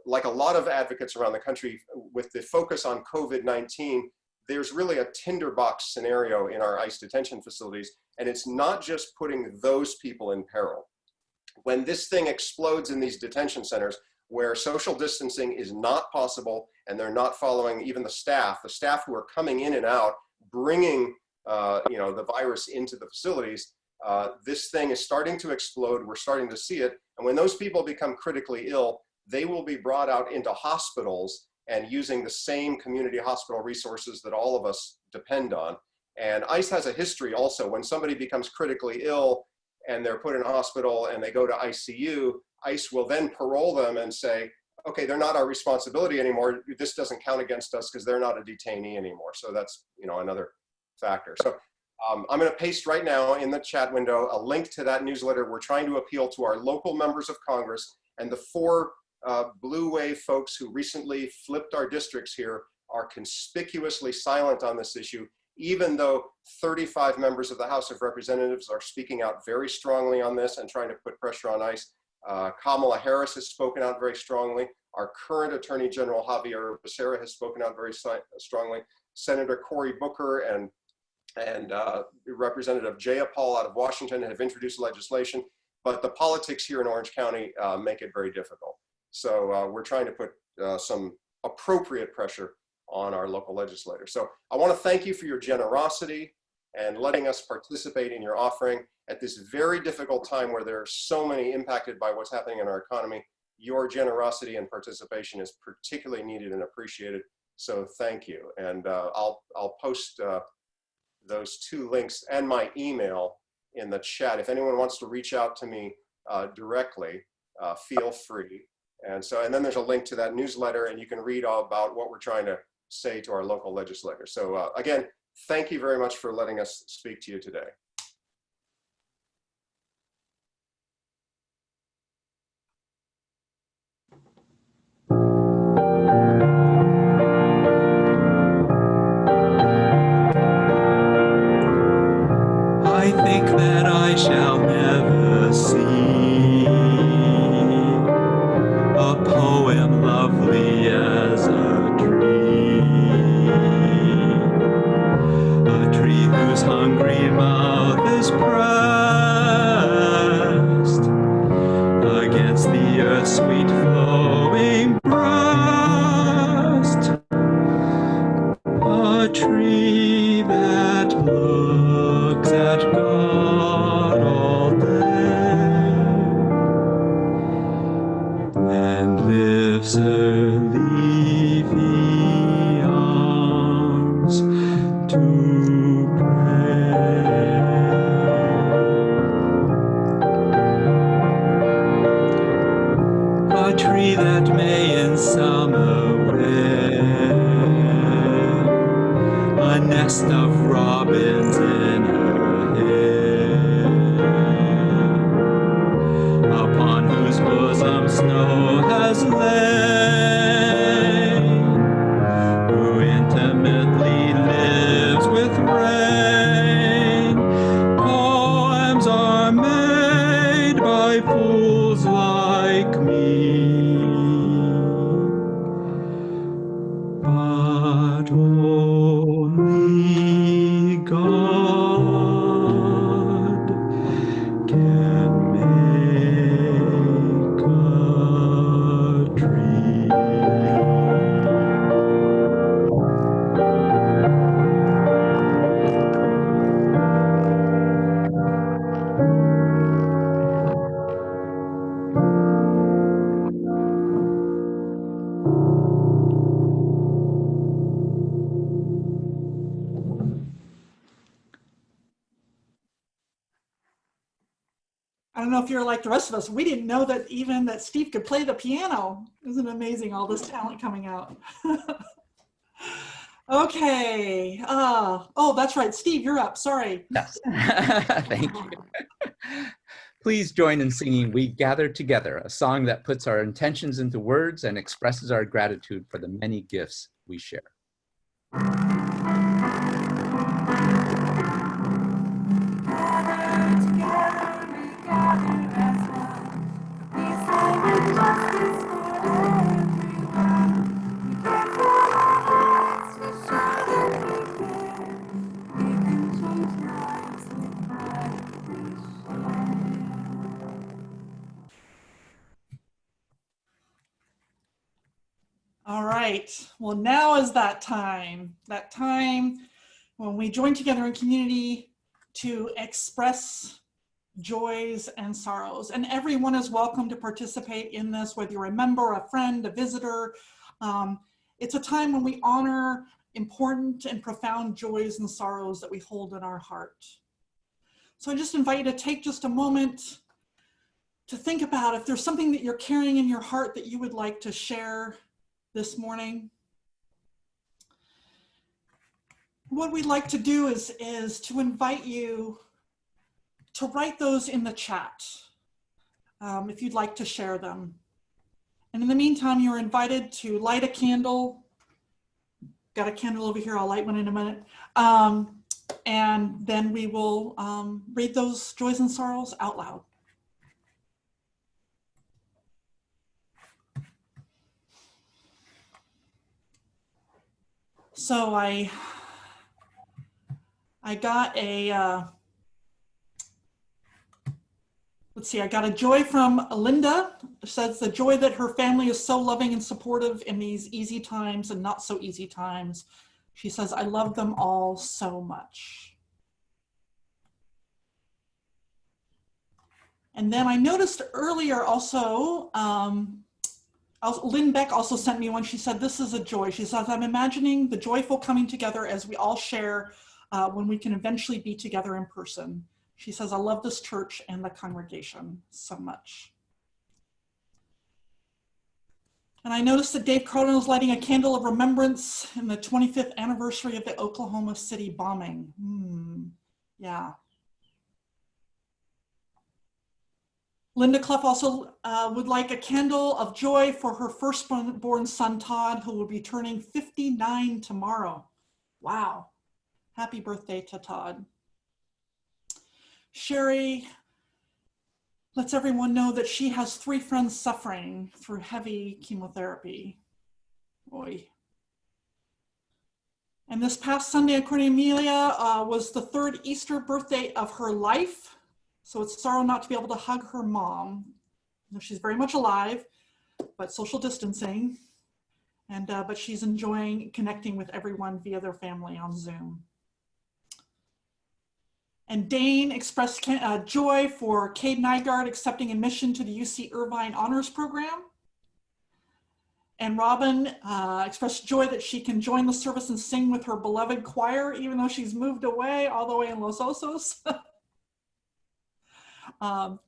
like a lot of advocates around the country, with the focus on COVID-19, there's really a tinderbox scenario in our ICE detention facilities. And it's not just putting those people in peril. When this thing explodes in these detention centers where social distancing is not possible and they're not following even the staff who are coming in and out, bringing the virus into the facilities, this thing is starting to explode. We're starting to see it. And when those people become critically ill, they will be brought out into hospitals and using the same community hospital resources that all of us depend on. And ICE has a history also. When somebody becomes critically ill and they're put in a hospital and they go to ICU, ICE will then parole them and say, okay, they're not our responsibility anymore. This doesn't count against us because they're not a detainee anymore. So that's another factor. So I'm going to paste right now in the chat window a link to that newsletter. We're trying to appeal to our local members of Congress, and the 4 blue wave folks who recently flipped our districts here are conspicuously silent on this issue, even though 35 members of the House of Representatives are speaking out very strongly on this and trying to put pressure on ICE. Kamala Harris has spoken out very strongly. Our current Attorney General Javier Becerra has spoken out very strongly. Senator Cory Booker and Representative Jayapal out of Washington have introduced legislation, but the politics here in Orange County make it very difficult. So we're trying to put some appropriate pressure on our local legislators. So I want to thank you for your generosity and letting us participate in your offering at this very difficult time where there are so many impacted by what's happening in our economy. your generosity and participation is particularly needed and appreciated. So thank you. And I'll post those 2 links and my email in the chat. If anyone wants to reach out to me directly, feel free. And then there's a link to that newsletter, and you can read all about what we're trying to say to our local legislators. So again, thank you very much for letting us speak to you today. I think that I shall never see a poem lovely as a tree whose hungry mouth is pressed against the earth's sweet flowing breast, a tree that looks at God all day and lifts her leafy arms to pray. A tree that may in summer wear a nest of robins in her hair, upon whose bosom snow has lain, who intimately lives with rain. Poems are made by fools like me, but only God can make a tree. I don't know if you're like the rest of us. We didn't know that even that Steve could play the piano. Isn't it amazing, all this talent coming out? Okay. Oh, that's right. Steve, you're up. Sorry. Yes. Thank you. Please join in singing We Gather Together, a song that puts our intentions into words and expresses our gratitude for the many gifts we share. All right. Well, now is that time when we join together in community to express joys and sorrows. And everyone is welcome to participate in this, whether you're a member, a friend, a visitor. It's a time when we honor important and profound joys and sorrows that we hold in our heart. So I just invite you to take just a moment to think about if there's something that you're carrying in your heart that you would like to share this morning. What we'd like to do is to invite you to write those in the chat if you'd like to share them. And in the meantime, you're invited to light a candle. Got a candle over here, I'll light one in a minute. And then we will read those joys and sorrows out loud. So I got a, let's see, I got a joy from Linda. It says the joy that her family is so loving and supportive in these easy times and not so easy times. She says, I love them all so much. And then I noticed earlier also Lynn Beck also sent me one. She said, this is a joy. She says, I'm imagining the joyful coming together as we all share when we can eventually be together in person. She says, I love this church and the congregation so much. And I noticed that Dave Carlin is lighting a candle of remembrance in the 25th anniversary of the Oklahoma City bombing. Yeah. Linda Clough also would like a candle of joy for her firstborn son, Todd, who will be turning 59 tomorrow. Wow. Happy birthday to Todd. Sherry lets everyone know that she has 3 friends suffering through heavy chemotherapy. Boy. And this past Sunday, Cornelia was the 3rd Easter birthday of her life. So it's sorrow not to be able to hug her mom. She's very much alive, but social distancing. And but she's enjoying connecting with everyone via their family on Zoom. And Dane expressed joy for Cade Nygaard accepting admission to the UC Irvine Honors Program. And Robin expressed joy that she can join the service and sing with her beloved choir, even though she's moved away all the way in Los Osos.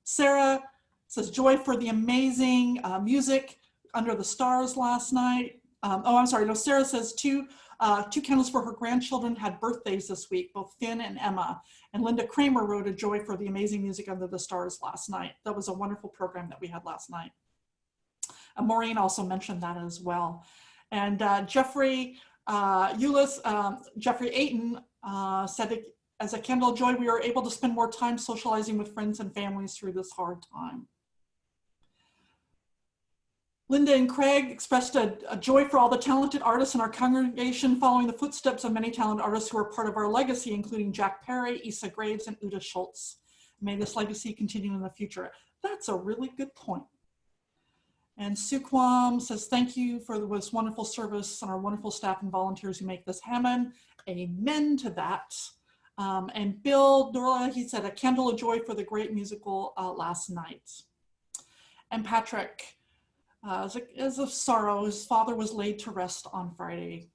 Sarah says joy for the amazing music under the stars last night. Sarah says two candles for her grandchildren had birthdays this week, both Finn and Emma. And Linda Kramer wrote a joy for the amazing music under the stars last night. That was a wonderful program that we had last night. Maureen also mentioned that as well. And Jeffrey Ayton said that as a candle of joy, we are able to spend more time socializing with friends and families through this hard time. Linda and Craig expressed a joy for all the talented artists in our congregation, following the footsteps of many talented artists who are part of our legacy, including Jack Perry, Issa Graves, and Uta Schultz. May this legacy continue in the future. That's a really good point. And Sue Kwam says, thank you for this wonderful service and our wonderful staff and volunteers who make this happen. Amen to that. And Bill Dorla, he said, a candle of joy for the great musical last night. And Patrick, as of sorrow, his father was laid to rest on Friday.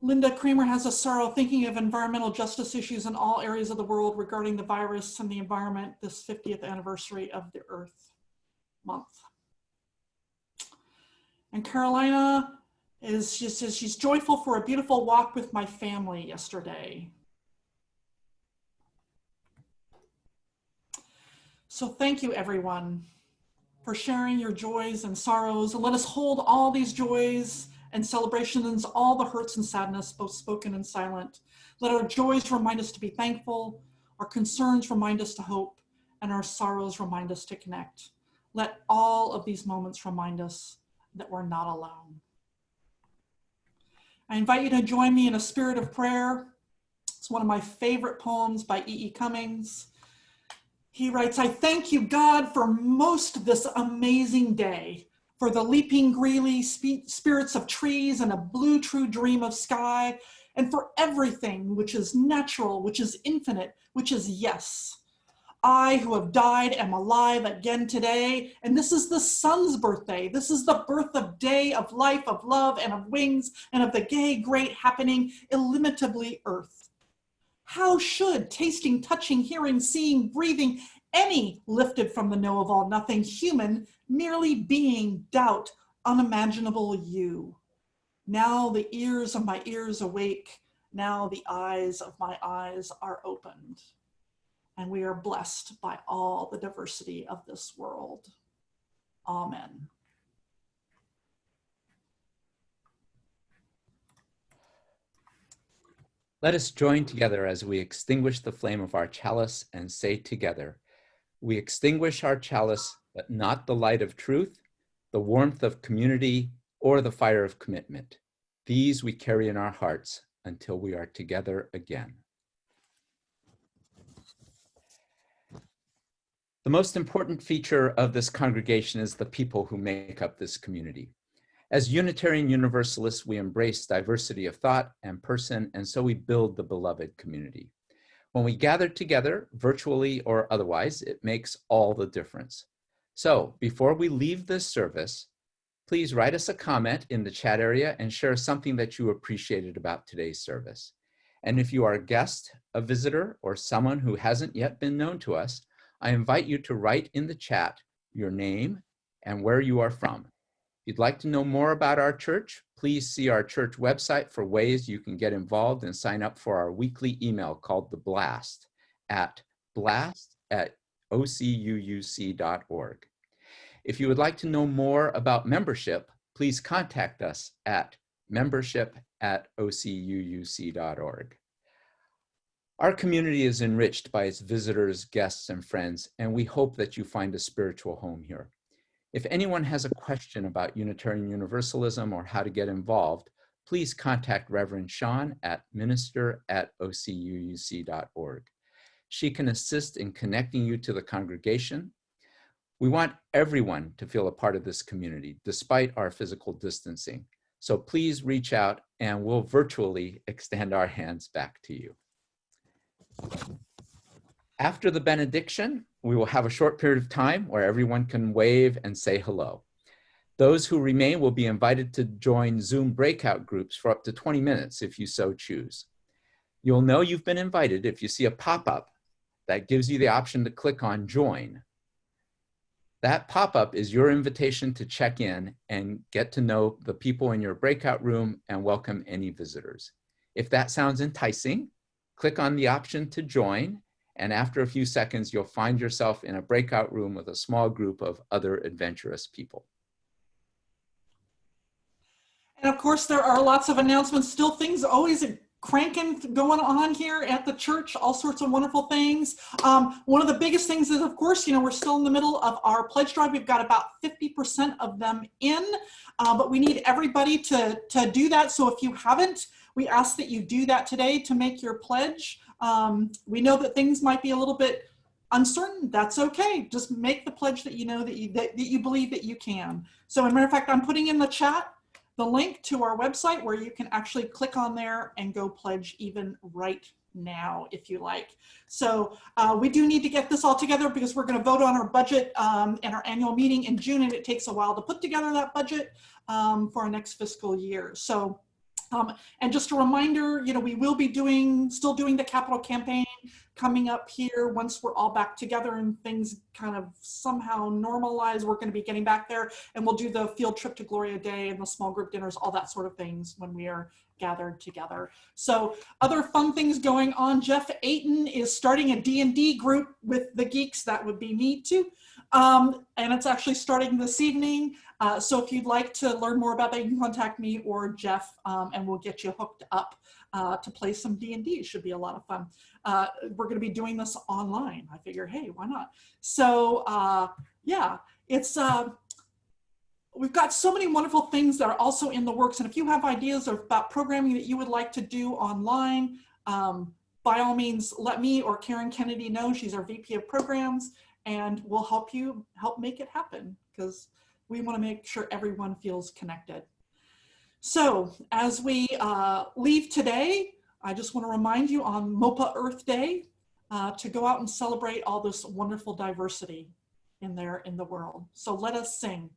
Linda Kramer has a sorrow thinking of environmental justice issues in all areas of the world regarding the virus and the environment this 50th anniversary of the Earth Month. And Carolina she says she's joyful for a beautiful walk with my family yesterday. So thank you, everyone, for sharing your joys and sorrows. And let us hold all these joys and celebrations, all the hurts and sadness, both spoken and silent. Let our joys remind us to be thankful, our concerns remind us to hope, and our sorrows remind us to connect. Let all of these moments remind us that we're not alone. I invite you to join me in a spirit of prayer. It's one of my favorite poems by E.E. Cummings. He writes, I thank you, God, for most of this amazing day, for the leaping greely spirits of trees and a blue true dream of sky, and for everything which is natural, which is infinite, which is yes. I who have died am alive again today, and this is the sun's birthday. This is the birth of day, of life, of love, and of wings, and of the gay, great happening, illimitably earth. How should tasting, touching, hearing, seeing, breathing, any lifted from the know of all nothing, human, merely being, doubt, unimaginable you? Now the ears of my ears awake, now the eyes of my eyes are opened. And we are blessed by all the diversity of this world. Amen. Let us join together as we extinguish the flame of our chalice and say together, we extinguish our chalice, but not the light of truth, the warmth of community, or the fire of commitment. These we carry in our hearts until we are together again. The most important feature of this congregation is the people who make up this community. As Unitarian Universalists, we embrace diversity of thought and person, and so we build the beloved community. When we gather together, virtually or otherwise, it makes all the difference. So before we leave this service, please write us a comment in the chat area and share something that you appreciated about today's service. And if you are a guest, a visitor, or someone who hasn't yet been known to us, I invite you to write in the chat your name and where you are from. If you'd like to know more about our church, please see our church website for ways you can get involved and sign up for our weekly email called The Blast at blast@ocuuc.org. If you would like to know more about membership, please contact us at membership@ocuuc.org. Our community is enriched by its visitors, guests, and friends, and we hope that you find a spiritual home here. If anyone has a question about Unitarian Universalism or how to get involved, please contact Reverend Sean at minister@ocuuc.org. She can assist in connecting you to the congregation. We want everyone to feel a part of this community, despite our physical distancing. So please reach out and we'll virtually extend our hands back to you. After the benediction, we will have a short period of time where everyone can wave and say hello. Those who remain will be invited to join Zoom breakout groups for up to 20 minutes if you so choose. You'll know you've been invited if you see a pop-up that gives you the option to click on Join. That pop-up is your invitation to check in and get to know the people in your breakout room and welcome any visitors. If that sounds enticing, click on the option to join, and after a few seconds, you'll find yourself in a breakout room with a small group of other adventurous people. And of course, there are lots of announcements, still things always cranking going on here at the church, all sorts of wonderful things. One of the biggest things is, of course, we're still in the middle of our pledge drive. We've got about 50% of them in, but we need everybody to do that. So if you haven't, we ask that you do that today to make your pledge. We know that things might be a little bit uncertain. That's okay. Just make the pledge that you know that you believe that you can. So as a matter of fact, I'm putting in the chat the link to our website where you can actually click on there and go pledge even right now if you like. So we do need to get this all together because we're going to vote on our budget in our annual meeting in June, and it takes a while to put together that budget for our next fiscal year. So and just a reminder, we will be still doing the capital campaign coming up here once we're all back together and things kind of somehow normalize. We're going to be getting back there, and we'll do the field trip to Gloria Day and the small group dinners, all that sort of things when we are gathered together. So other fun things going on. Jeff Ayton is starting a D&D group with the geeks. That would be neat too. And it's actually starting this evening. So if you'd like to learn more about that, you can contact me or Jeff, and we'll get you hooked up to play some D&D. It should be a lot of fun. We're going to be doing this online. I figure, hey, why not? So yeah, it's we've got so many wonderful things that are also in the works. And if you have ideas about programming that you would like to do online, by all means, let me or Karen Kennedy know. She's our VP of Programs, and we'll help make it happen, because we want to make sure everyone feels connected. So as we leave today, I just want to remind you on Moppa Earth Day to go out and celebrate all this wonderful diversity in the world. So let us sing.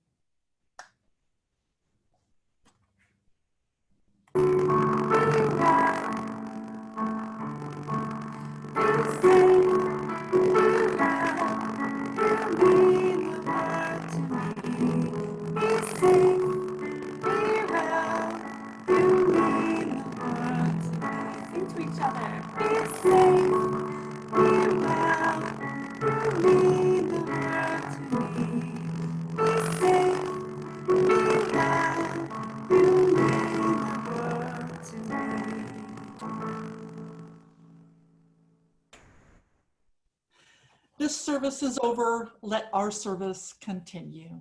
This service is over. Let our service continue.